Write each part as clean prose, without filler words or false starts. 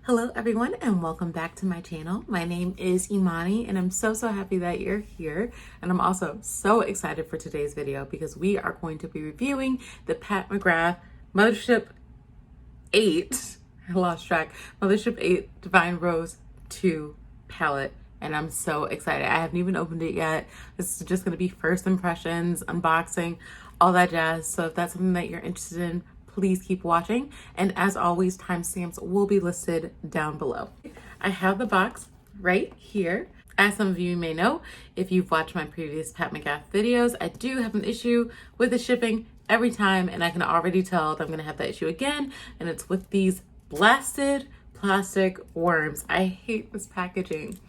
Hello everyone and welcome back to my channel. My name is Imani and I'm so happy that you're here. And I'm also so excited for today's video because we are going to be reviewing the Pat McGrath Mothership 8, I lost track, Mothership 8 Divine Rose 2 palette. And I'm so excited. I haven't even opened it yet. This is just gonna be first impressions, unboxing, all that jazz. So if that's something that you're interested in, please keep watching. And as always, timestamps will be listed down below. I have the box right here. As some of you may know, if you've watched my previous Pat McGrath videos, I do have an issue with the shipping every time, and I can already tell that I'm gonna have that issue again, and it's with these blasted plastic worms. I hate this packaging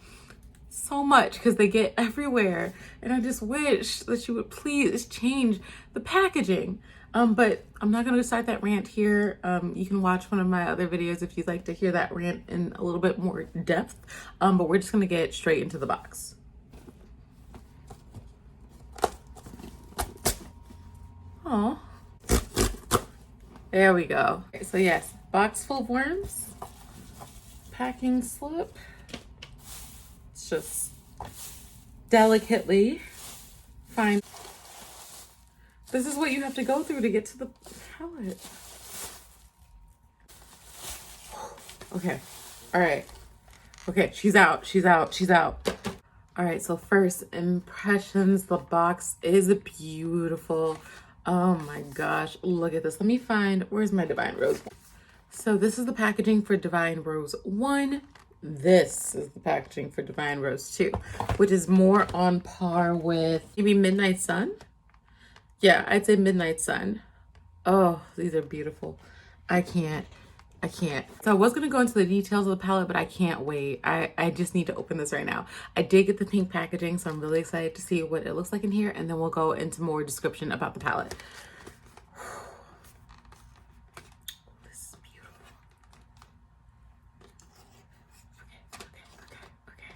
so much because they get everywhere, and I just wish that you would please change the packaging. But I'm not going to start that rant here. You can watch one of my other videos if you'd like to hear that rant in a little bit more depth. But we're just going to get straight into the box. Oh, there we go. Okay, so yes, box full of worms, packing slip. It's just delicately fine. This is what you have to go through to get to the palette. Okay. All right. Okay. She's out. She's out. She's out. All right. So first impressions, the box is beautiful. Oh my gosh. Look at this. Let me find, where's my Divine Rose? So this is the packaging for Divine Rose 1. This is the packaging for Divine Rose 2, which is more on par with maybe Midnight Sun. Yeah, I'd say Midnight Sun. Oh, these are beautiful. I can't. So I was going to go into the details of the palette, but I can't wait. I just need to open this right now. I did get the pink packaging, so I'm really excited to see what it looks like in here, and then we'll go into more description about the palette. This is beautiful. Okay.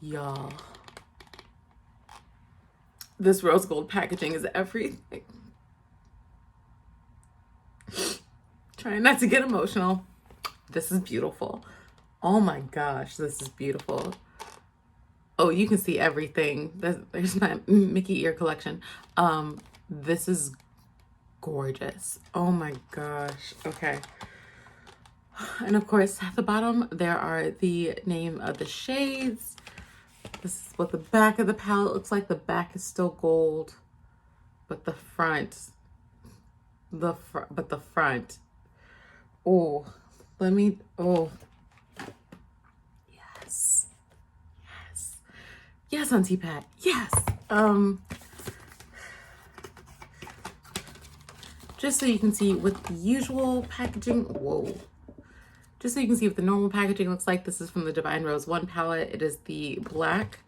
Y'all. This rose gold packaging is everything. Trying not to get emotional. This is beautiful. Oh my gosh, this is beautiful. Oh, you can see everything. There's my Mickey ear collection. This is gorgeous. Oh my gosh. Okay. And of course, at the bottom, there are the name of the shades. This is what the back of the palette looks like. The back is still gold, but the front, oh, yes, Auntie Pat, yes. Just so you can see what the usual packaging, just so you can see what the normal packaging looks like. This is from the Divine Rose 1 palette. It is the black.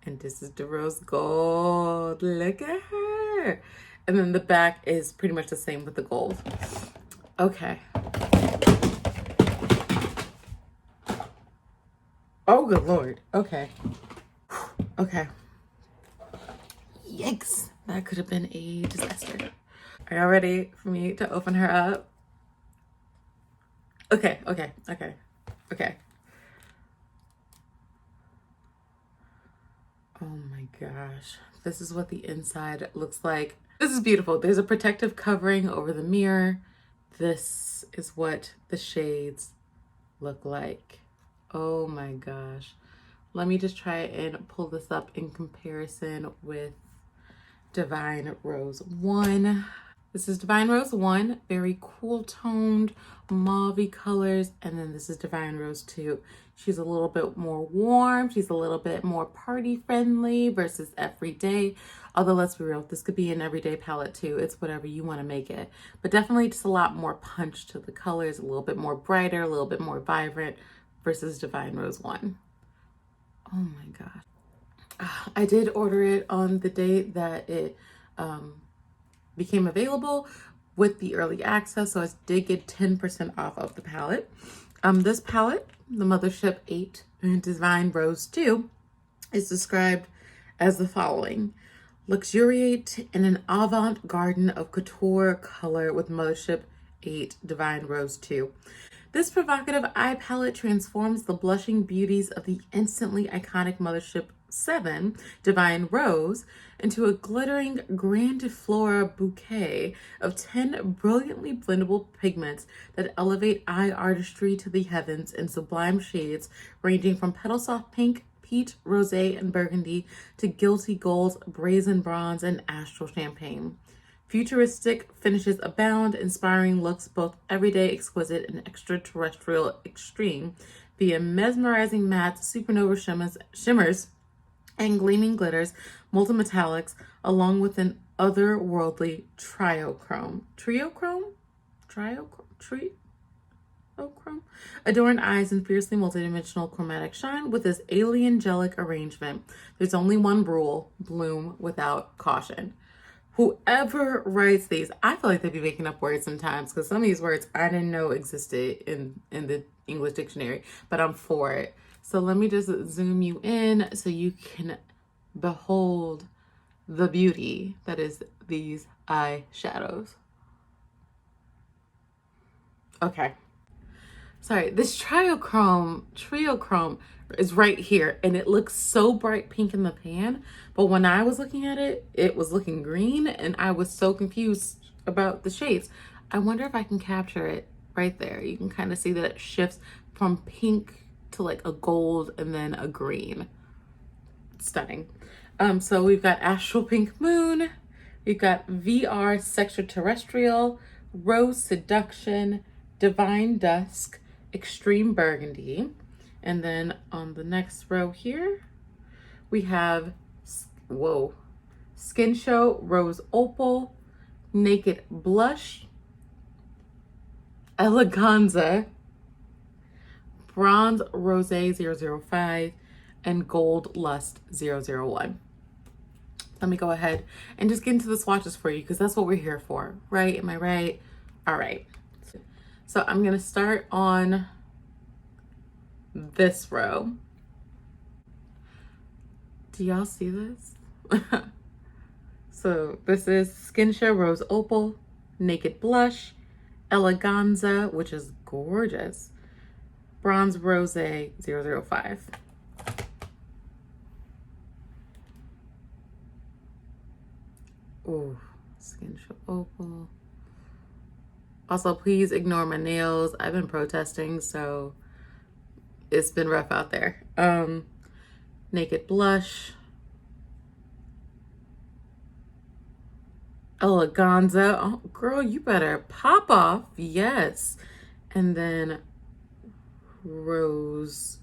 And this is the rose gold. Look at her. And then the back is pretty much the same with the gold. Okay. Oh, good Lord. Okay. Okay. Yikes. That could have been a disaster. Are y'all ready for me to open her up? Okay. Oh my gosh. This is what the inside looks like. This is beautiful. There's a protective covering over the mirror. This is what the shades look like. Oh my gosh. Let me just try and pull this up in comparison with Divine Rose 1. This is Divine Rose 1, very cool toned, mauve colors. And then this is Divine Rose 2. She's a little bit more warm. She's a little bit more party friendly versus everyday. Although let's be real, this could be an everyday palette too. It's whatever you want to make it. But definitely just a lot more punch to the colors, a little bit more brighter, a little bit more vibrant versus Divine Rose 1. Oh my gosh. I did order it on the day that it became available with the early access, so I did get 10% off of the palette. This palette, the Mothership 8 Divine Rose 2, is described as the following: luxuriate in an avant garden of couture color with Mothership 8 Divine Rose 2. This provocative eye palette transforms the blushing beauties of the instantly iconic Mothership 7 Divine Rose into a glittering grandiflora bouquet of 10 brilliantly blendable pigments that elevate eye artistry to the heavens in sublime shades ranging from petal soft pink, peach, rosé, and burgundy to guilty gold, brazen bronze, and astral champagne. Futuristic finishes abound, inspiring looks both everyday exquisite and extraterrestrial extreme via mesmerizing mattes, supernova shimmers, and gleaming glitters, multimetallics, along with an otherworldly triochrome. Adorn eyes in fiercely multidimensional chromatic shine with this alien-gelic arrangement. There's only one rule: bloom without caution. Whoever writes these, I feel like they'd be making up words sometimes, because some of these words I didn't know existed in the English dictionary, but I'm for it. So let me just zoom you in so you can behold the beauty that is these eyeshadows. Okay. Sorry, this triochrome is right here, and it looks so bright pink in the pan, but when I was looking at it, it was looking green, and I was so confused about the shades. I wonder if I can capture it right there. You can kind of see that it shifts from pink to like a gold and then a green. Stunning. So we've got Astral Pink Moon, we've got VR Sextraterrestrial, Rose Seduction, Divine Dusk, Extreme Burgundy, and then on the next row here we have Skin Show Rose Opal, Naked Blush, Eleganza, Bronze Rosé 005, and Gold Lust 001. Let me go ahead and just get into the swatches for you, because that's what we're here for, right? Am I right? All right. So I'm going to start on this row. Do y'all see this? So this is Skin Show Rose Opal, Naked Blush, Eleganza, which is gorgeous, Bronze Rosé 005. Oh, Skin Show Opal. Also, please ignore my nails. I've been protesting, so it's been rough out there. Naked Blush, Eleganza. Oh, girl, you better pop off. Yes. And then Rose.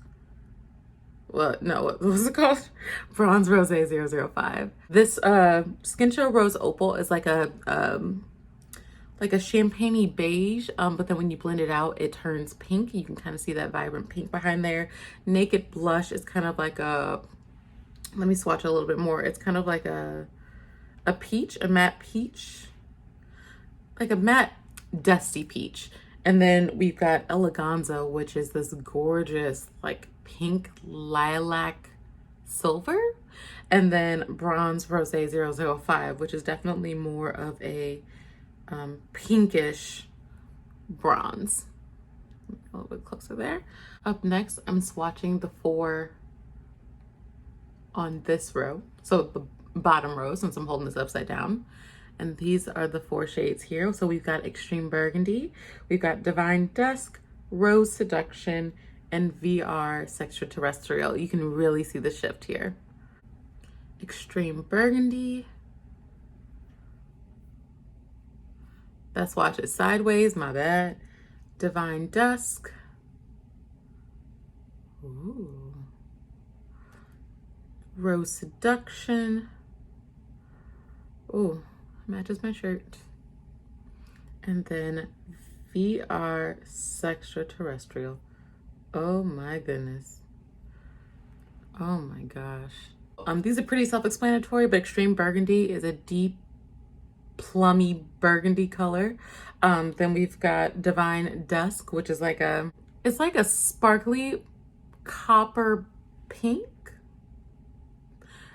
What was it called? Bronze Rosé 005. This Skin Show Rose Opal is like a champagne-y beige, but then when you blend it out, it turns pink. You can kind of see that vibrant pink behind there. Naked Blush is kind of like a, let me swatch a little bit more. It's kind of like a peach, a matte peach, like a matte dusty peach. And then we've got Eleganza, which is this gorgeous like pink lilac silver. And then Bronze Rosé 005, which is definitely more of a pinkish bronze. A little bit closer there. Up next, I'm swatching the 4 on this row. So the bottom row, since I'm holding this upside down. And these are the 4 shades here. So we've got Extreme Burgundy, we've got Divine Dusk, Rose Seduction, and VR Sextraterrestrial. You can really see the shift here. Extreme Burgundy. That swatch is sideways, my bad. Divine Dusk. Ooh. Rose Seduction. Ooh, matches my shirt. And then VR Sextraterrestrial. Oh my goodness. Oh my gosh. These are pretty self-explanatory, but Extreme Burgundy is a deep plummy burgundy color. Then we've got Divine Dusk, which is like it's like a sparkly copper pink.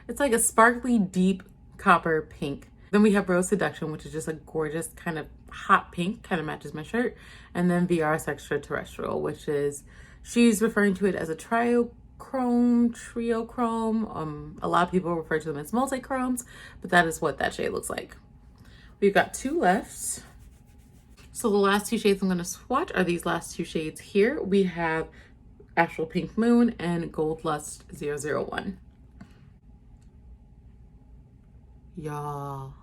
It's like a sparkly deep copper pink. Then we have Rose Seduction, which is just a gorgeous kind of hot pink, kind of matches my shirt. And then VR Extraterrestrial, which is, she's referring to it as a trio-chrome. A lot of people refer to them as multi-chromes, but that is what that shade looks like. We've got two left. So the last two shades I'm going to swatch are these last two shades here. We have Astral Pink Moon and Gold Lust 001. Y'all,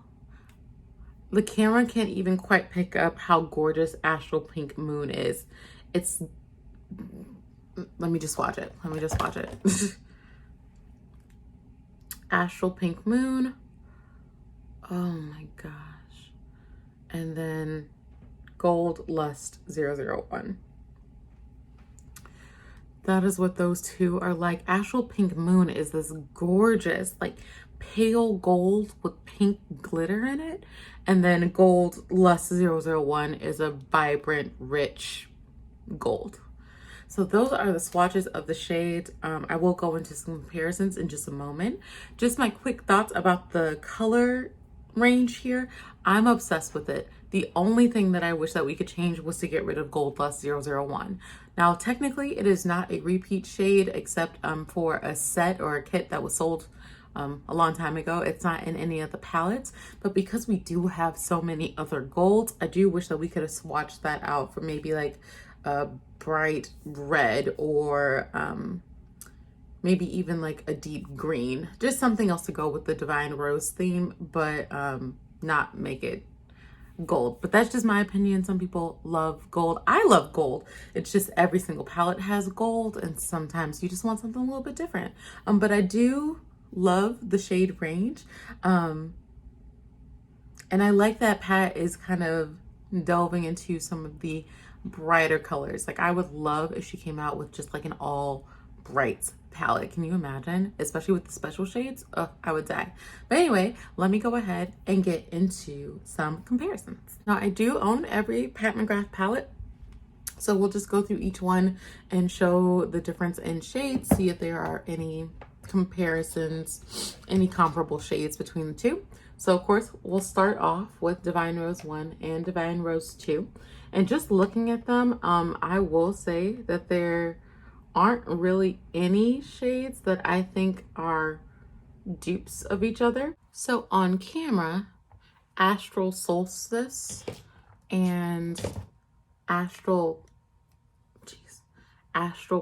the camera can't even quite pick up how gorgeous Astral Pink Moon is. It's, let me just swatch it. Astral Pink Moon. Oh my gosh. And then Gold Lust 001. That is what those two are like. Astral Pink Moon is this gorgeous, like pale gold with pink glitter in it. And then Gold Lust 001 is a vibrant, rich gold. So those are the swatches of the shades. I will go into some comparisons in just a moment. Just my quick thoughts about the color range here. I'm obsessed with it. The only thing that I wish that we could change was to get rid of Gold Lust 001. Now, technically, it is not a repeat shade except for a set or a kit that was sold a long time ago. It's not in any of the palettes, but because we do have so many other golds, I do wish that we could have swatched that out for maybe like a bright red or maybe even like a deep green, just something else to go with the Divine Rose theme, but not make it gold. But that's just my opinion. Some people love gold. I love gold. It's just every single palette has gold, and sometimes you just want something a little bit different. But I do love the shade range. And I like that Pat is kind of delving into some of the brighter colors. Like I would love if she came out with just like an all brights palette. Can you imagine? Especially with the special shades. Oh, I would die. But anyway, let me go ahead and get into some comparisons. Now I do own every Pat McGrath palette, so we'll just go through each one and show the difference in shades, see if there are any comparisons, any comparable shades between the two. So of course, we'll start off with Divine Rose 1 and Divine Rose 2. And just looking at them, I will say that there aren't really any shades that I think are dupes of each other. So on camera, Astral Solstice and Astral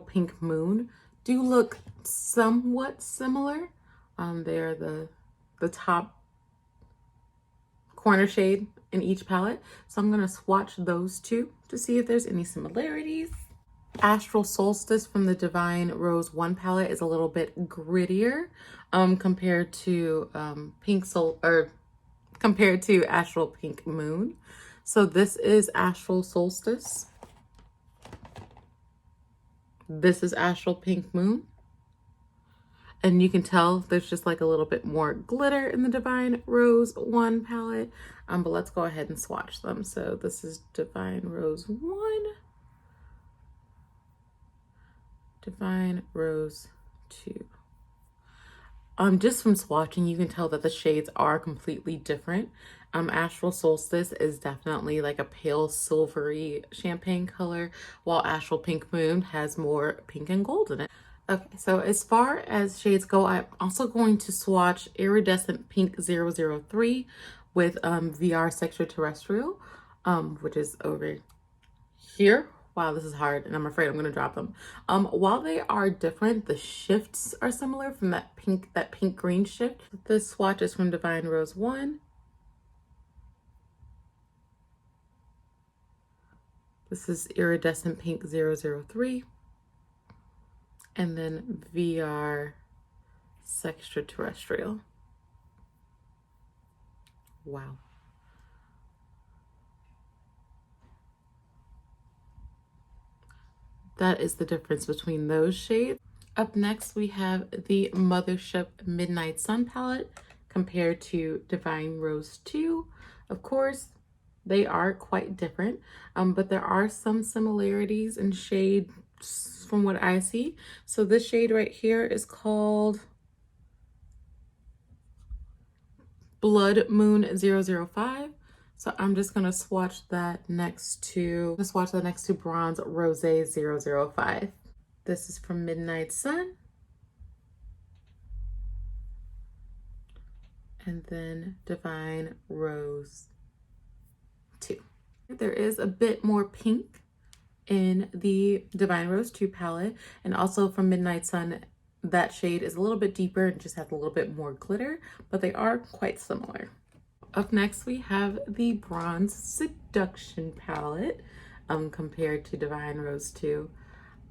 Pink Moon do look somewhat similar. They're the top corner shade in each palette. So I'm gonna swatch those two to see if there's any similarities. Astral Solstice from the Divine Rose 1 palette is a little bit grittier compared to compared to Astral Pink Moon. So this is Astral Solstice. This is Astral Pink Moon. And you can tell there's just like a little bit more glitter in the Divine Rose 1 palette. But let's go ahead and swatch them. So this is Divine Rose 1. Divine Rose 2. Just from swatching, you can tell that the shades are completely different. Astral Solstice is definitely like a pale silvery champagne color, while Astral Pink Moon has more pink and gold in it. Okay, so as far as shades go, I'm also going to swatch Iridescent Pink 003 with VR Extraterrestrial, which is over here. Wow, this is hard, and I'm afraid I'm gonna drop them. While they are different, the shifts are similar from that pink green shift. This swatch is from Divine Rose 1. This is Iridescent Pink 003. And then VR Extraterrestrial. Wow. That is the difference between those shades. Up next, we have the Mothership Midnight Sun palette compared to Divine Rose 2. Of course, they are quite different, but there are some similarities in shade from what I see. So this shade right here is called Blood Moon 005. So I'm just gonna swatch that next to Bronze Rosé 005. This is from Midnight Sun. And then Divine Rose 2. There is a bit more pink in the Divine Rose 2 palette, and also from Midnight Sun, that shade is a little bit deeper and just has a little bit more glitter, but they are quite similar. Up next, we have the Bronze Seduction palette compared to Divine Rose 2.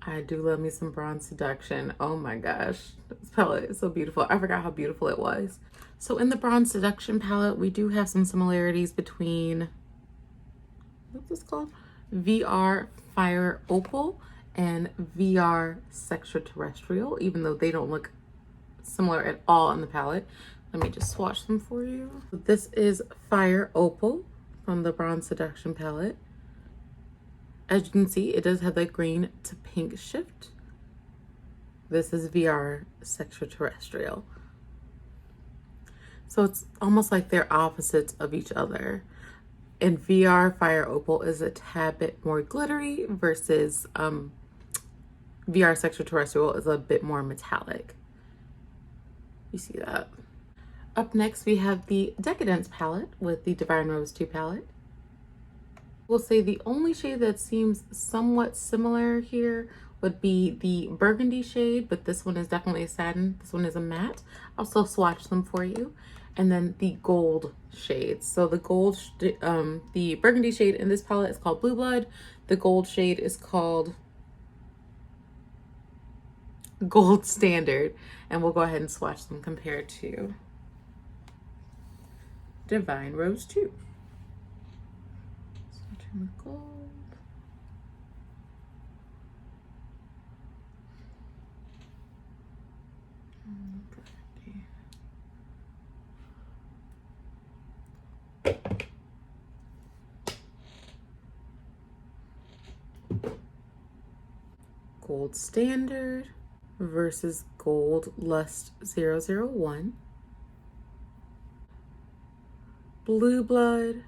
I do love me some Bronze Seduction. Oh my gosh, this palette is so beautiful. I forgot how beautiful it was. So in the Bronze Seduction palette, we do have some similarities between, what's this called? VR Fire Opal and VR Sextraterrestrial, even though they don't look similar at all in the palette. Let me just swatch them for you. This is Fire Opal from the Bronze Seduction palette. As you can see, it does have that green to pink shift. This is VR Sextraterrestrial. So it's almost like they're opposites of each other. And VR Fire Opal is a tad bit more glittery versus VR Sextraterrestrial is a bit more metallic. You see that? Up next, we have the Decadence palette with the Divine Rose 2 palette. We'll say the only shade that seems somewhat similar here would be the burgundy shade, but this one is definitely a satin. This one is a matte. I'll also swatch them for you. And then the gold shades. So the burgundy shade in this palette is called Blue Blood. The gold shade is called Gold Standard. And we'll go ahead and swatch them compared to Divine Rose 2. Swatching with gold. Gold Standard versus Gold Lust 001. Blue Blood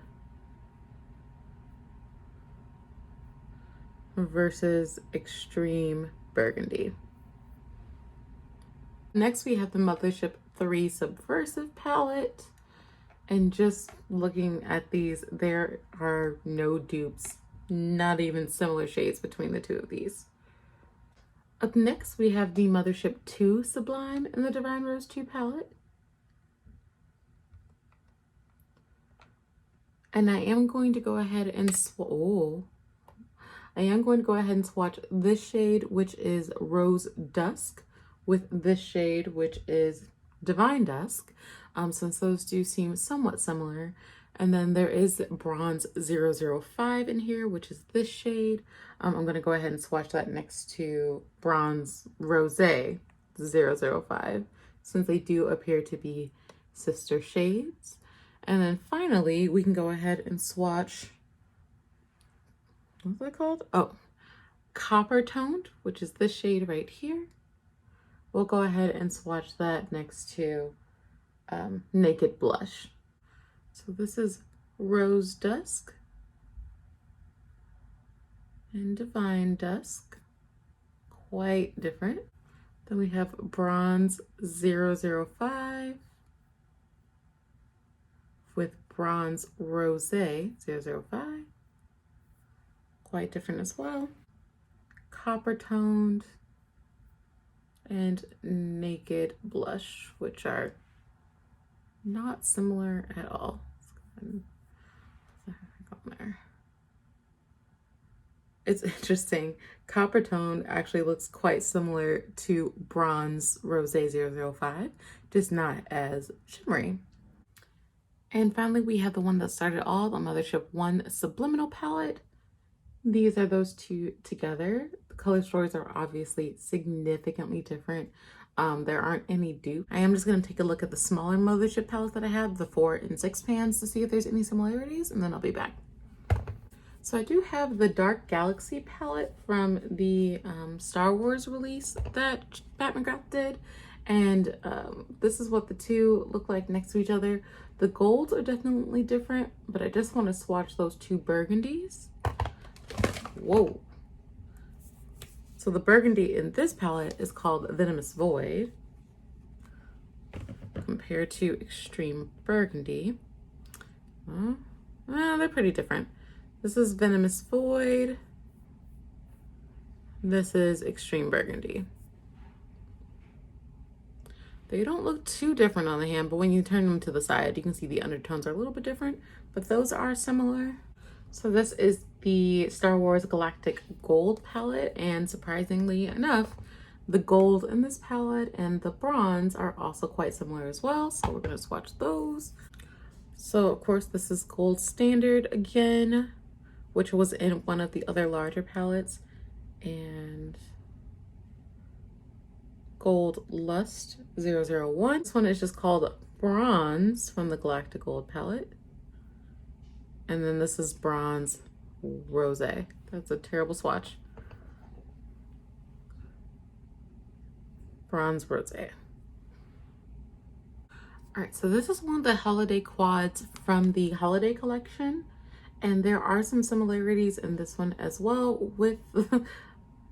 versus Extreme Burgundy. Next, we have the Mothership 3 Subversive palette. And just looking at these, there are no dupes, not even similar shades between the two of these. Up next, we have the Mothership 2 Sublime in the Divine Rose 2 palette. And I am going to go ahead and swatch this shade, which is Rose Dusk, with this shade, which is Divine Dusk, since those do seem somewhat similar. And then there is Bronze 005 in here, which is this shade. I'm going to go ahead and swatch that next to Bronze Rosé 005, since they do appear to be sister shades. And then finally, we can go ahead and swatch, what's that called? Oh, Copper Toned, which is this shade right here. We'll go ahead and swatch that next to Naked Blush. So this is Rose Dusk and Divine Dusk, quite different. Then we have Bronze 005 with Bronze Rosé 005, quite different as well. Copper Toned and Naked Blush, which are not similar at all. It's interesting. Copper Tone actually looks quite similar to Bronze Rosé 005, just not as shimmery. And finally, we have the one that started all, the Mothership 1 Subliminal palette. These are those two together. The color stories are obviously significantly different. There aren't any dupe. I am just going to take a look at the smaller Mothership palettes that I have, the 4 and 6 pans, to see if there's any similarities, and then I'll be back. So I do have the Dark Galaxy palette from the Star Wars release that Pat McGrath did. And this is what the two look like next to each other. The golds are definitely different, but I just want to swatch those two burgundies. Whoa. So the burgundy in this palette is called Venomous Void compared to Extreme Burgundy. They're pretty different. This is Venomous Void. This is Extreme Burgundy. They don't look too different on the hand, but when you turn them to the side, you can see the undertones are a little bit different, but those are similar. So this is the Star Wars Galactic Gold palette, and surprisingly enough, the gold in this palette and the bronze are also quite similar as well. So we're gonna swatch those. So of course, this is Gold Standard again, which was in one of the other larger palettes, and Gold Lust 001. This one is just called Bronze from the Galactic Gold palette. And then this is Bronze Rosé. That's a terrible swatch. Bronze Rosé. All right, so this is one of the holiday quads from the holiday collection. And there are some similarities in this one as well with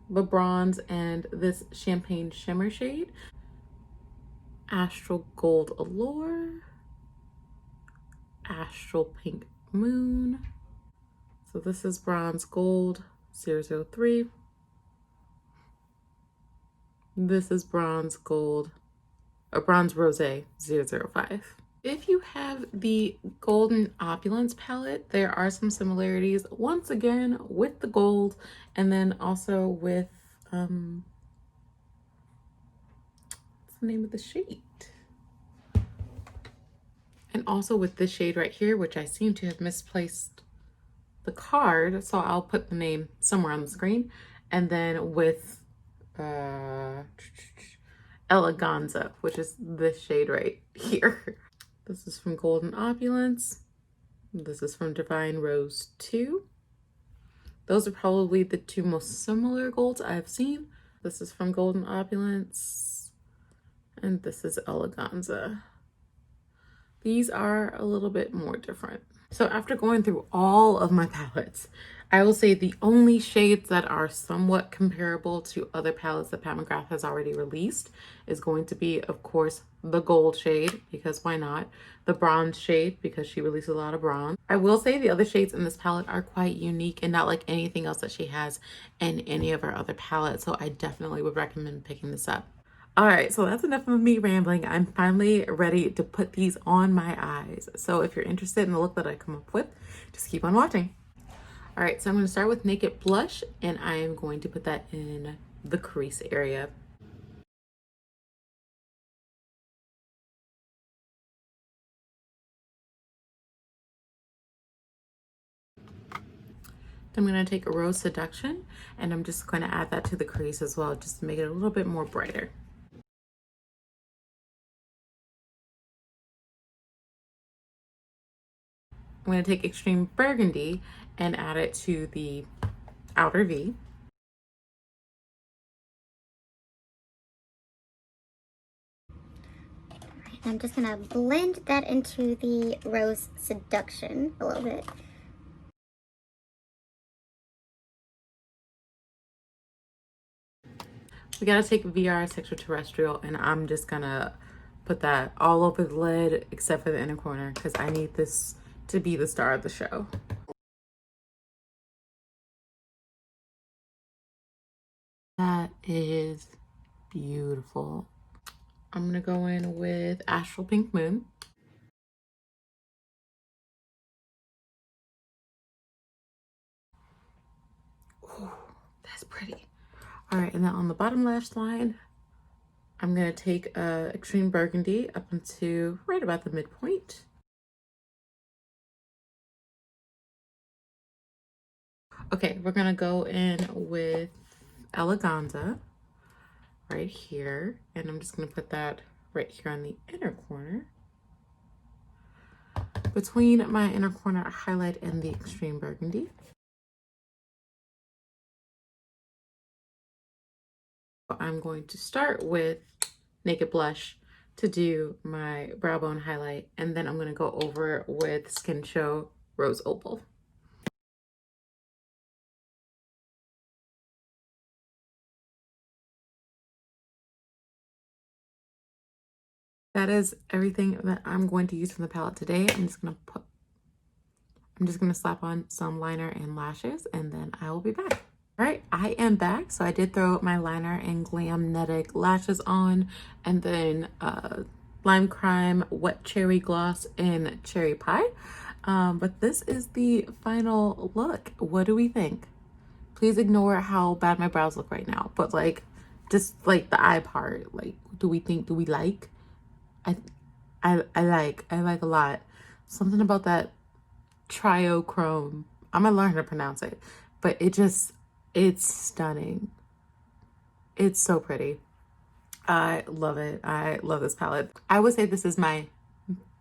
the bronze and this champagne shimmer shade. Astral Gold Allure, Astral Pink Moon. So this is Bronze Gold 003. This is Bronze Gold, or Bronze Rosé 005. If you have the Golden Opulence palette, there are some similarities once again with the gold, and then also with what's the name of the shade? And also with this shade right here, which I seem to have misplaced the card, so I'll put the name somewhere on the screen. And then with Eleganza, which is this shade right here. This is from Golden Opulence. This is from Divine Rose 2. Those are probably the two most similar golds I've seen. This is from Golden Opulence, and this is Eleganza. These are a little bit more different. So after going through all of my palettes, I will say the only shades that are somewhat comparable to other palettes that Pat McGrath has already released is going to be, of course, the gold shade, because why not? The bronze shade, because she released a lot of bronze. I will say the other shades in this palette are quite unique and not like anything else that she has in any of her other palettes. So I definitely would recommend picking this up. All right, so that's enough of me rambling. I'm finally ready to put these on my eyes. So if you're interested in the look that I come up with, just keep on watching. All right, so I'm gonna start with Naked Blush, and I am going to put that in the crease area. I'm gonna take a Rose Seduction, and I'm just gonna add that to the crease as well, just to make it a little bit more brighter. I'm going to take Extreme Burgundy and add it to the outer V. I'm just going to blend that into the Rose Seduction a little bit. We got to take VRS Extraterrestrial, and I'm just going to put that all over the lid except for the inner corner because I need this to be the star of the show. That is beautiful. I'm gonna go in with Astral Pink Moon. Ooh, that's pretty. All right, and then on the bottom lash line, I'm gonna take Extreme Burgundy up into right about the midpoint. Okay, we're gonna go in with Eleganza right here, and I'm just gonna put that right here on the inner corner. Between my inner corner highlight and the Extreme Burgundy. I'm going to start with Naked Blush to do my brow bone highlight, and then I'm going to go over with Skin Show Rose Opal. That is everything that I'm going to use from the palette today. I'm just going to slap on some liner and lashes, and then I will be back. All right, I am back. So I did throw my liner and Glamnetic lashes on, and then Lime Crime Wet Cherry Gloss in Cherry Pie. But this is the final look. What do we think? Please ignore how bad my brows look right now, but like, just like the eye part, like, do we like? I like a lot. Something about that triochrome. I'm gonna learn how to pronounce it, but it's stunning. It's so pretty. I love it. I love this palette. I would say this is my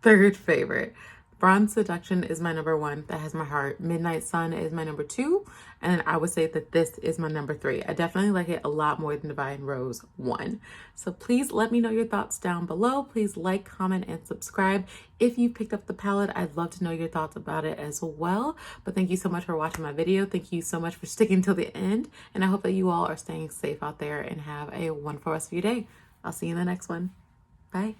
third favorite. Bronze Seduction is my number 1. That has my heart. Midnight Sun is my number 2. And I would say that this is my number 3. I definitely like it a lot more than Divine Rose 1. So please let me know your thoughts down below. Please like, comment, and subscribe. If you picked up the palette, I'd love to know your thoughts about it as well. But thank you so much for watching my video. Thank you so much for sticking till the end. And I hope that you all are staying safe out there and have a wonderful rest of your day. I'll see you in the next one. Bye.